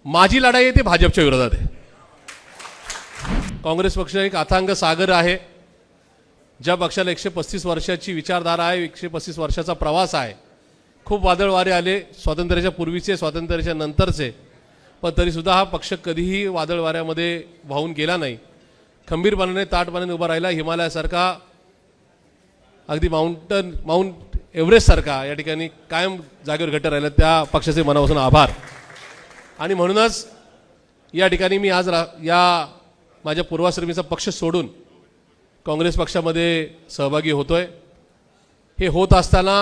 माझी लढाई आहे ती भाजपच्या विरोधात आहे। काँग्रेस पक्ष एक अथांग सागर आहे। ज्या पक्षाला 135 वर्षाची विचारधारा आहे, 135 वर्षाचा प्रवास आहे। खूप वादळ वारे आले स्वातंत्र्याच्या पूर्वीचे, स्वातंत्र्याच्या नंतरचे, पण तरीसुद्धा हा पक्ष कधीही वादळ वाऱ्यामध्ये वाहून गेला नाही। खंबीरपणाने ताटपणाने उभा राहिला। हिमालयासारखा, अगदी माउंट एव्हरेस्टसारखा या ठिकाणी कायम जागेवर घट्ट राहिला। त्या पक्षाचे मनापासून आभार। आणि म्हणूनच या ठिकाणी मी आज या माझ्या पूर्वाश्रमीचा पक्ष सोडून काँग्रेस पक्षामध्ये सहभागी होतोय। हे होत असताना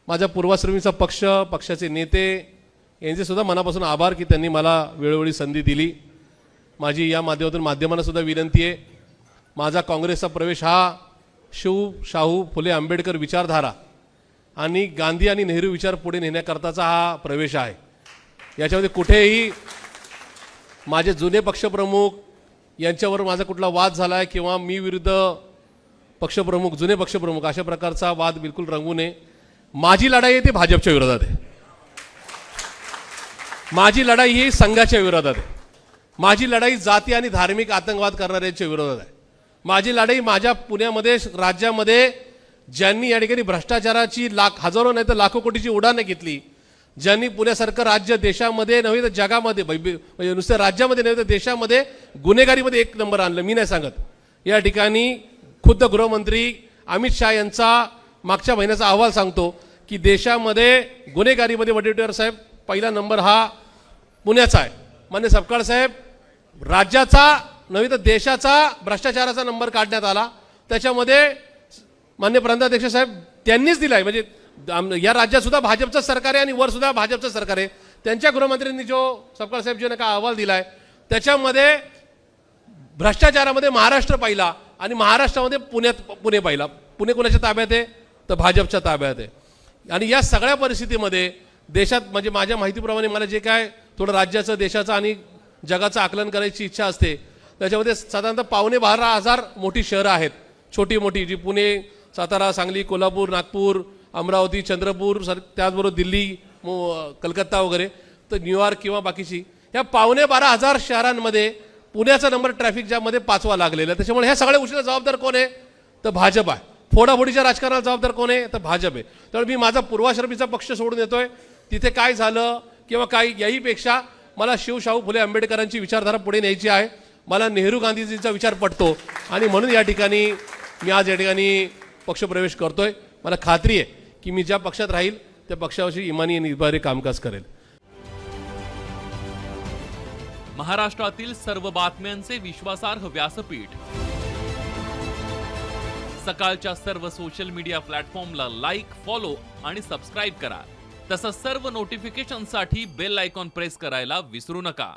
माझ्या पूर्वाश्रमीचा पक्ष, पक्षाचे नेते यांचे सुद्धा मनापासून आभार की त्यांनी मला वेळोवेळी संधी दिली। माझी या माध्यमांना सुद्धा विनंती आहे, माझा काँग्रेसचा प्रवेश हा शिव शाहू फुले आंबेडकर विचारधारा आणि गांधी आणि नेहरू विचार पुढे नेण्याकरताचा हा प्रवेश आहे। याच्यामध्ये कुठेही माझे जुने पक्षप्रमुख यांच्यावर माझा कुठला वाद झाला आहे किंवा मी विरुद्ध पक्षप्रमुख, जुने पक्षप्रमुख अशा प्रकारचा वाद बिलकुल रंगू नये। माझी लढाई आहे ती भाजपच्या विरोधात आहे। माझी लढाई ही संघाच्या विरोधात आहे। माझी लढाई जाती आणि धार्मिक आतंकवाद करणाऱ्यांच्या विरोधात आहे। माझी लढाई माझ्या पुण्यामध्ये, राज्यामध्ये ज्यांनी या ठिकाणी भ्रष्टाचाराची हजारो नाही तर लाखो कोटीची उडाण घेतली, ज्यांनी पुण्यासारखं राज्य देशामध्ये नव्हे तर जगामध्ये, म्हणजे नुसतं राज्यामध्ये नव्हे तर देशामध्ये गुन्हेगारीमध्ये एक नंबर आणलं, मी नाही सांगत। या ठिकाणी खुद्द गृहमंत्री अमित शाह यांचा मागच्या महिन्याचा अहवाल सांगतो की देशामध्ये गुन्हेगारीमध्ये वडेट्टीवार साहेब पहिला नंबर हा पुण्याचा आहे। मान्य सपकाळ साहेब, राज्याचा नव्हे तर देशाचा भ्रष्टाचाराचा नंबर काढण्यात आला, त्याच्यामध्ये मान्य प्रांताध्यक्ष साहेब त्यांनीच दिलाय। म्हणजे या राज्यात सुद्धा भाजपचं सरकार आहे आणि वर सुद्धा भाजपचं सरकार आहे। त्यांच्या गृहमंत्र्यांनी जो सपकाळ साहेब जो का अहवाल दिलाय त्याच्यामध्ये भ्रष्टाचारामध्ये महाराष्ट्र पहिला आणि महाराष्ट्रामध्ये पुणे पहिला। पुणे कोणाच्या ताब्यात आहे तर भाजपच्या ताब्यात आहे। आणि या सगळ्या परिस्थितीमध्ये देशात, म्हणजे माझ्या माहितीप्रमाणे मला जे काय थोडं राज्याचं, देशाचं आणि जगाचं आकलन करायची इच्छा असते, त्याच्यामध्ये साधारणतः 12,500 मोठी शहरं आहेत, छोटी मोठी, जी पुणे, सातारा, सांगली, कोल्हापूर, नागपूर, अमरावती, चंद्रपूर, त्याचबरोबर दिल्ली, कलकत्ता वगैरे, तर न्यूयॉर्क किंवा बाकीची, ह्या 12,500 शहरांमध्ये पुण्याचा नंबर ट्रॅफिक जॅममध्ये 5वा लागलेला। त्याच्यामुळे ह्या सगळ्या गोष्टीला जबाबदार कोण आहे तर भाजप आहे। फोडाफोडीच्या राजकारणाला जबाबदार कोण आहे तर भाजप आहे। त्यामुळे मी माझा पूर्वाश्रमीचा पक्ष सोडून येतोय। तिथे काय झालं किंवा काय, याहीपेक्षा मला शिव शाहू फुले आंबेडकरांची विचारधारा पुढे न्यायची आहे। मला नेहरू गांधीजींचा विचार पटतो आणि म्हणून या ठिकाणी मी आज या ठिकाणी पक्षप्रवेश करतोय। मला खात्री आहे की मी ज्या पक्षात राहील त्या पक्षाविषयी इमानी आणि निर्धारी कामकाज करेल। महाराष्ट्रातील सर्व बातम्यांचे विश्वासार्ह व्यासपीठ, सकाळच्या सर्व सोशल मीडिया प्लॅटफॉर्मला लाईक, फॉलो आणि सबस्क्राईब करा। तसंच सर्व नोटिफिकेशनसाठी बेल आयकॉन प्रेस करायला विसरू नका।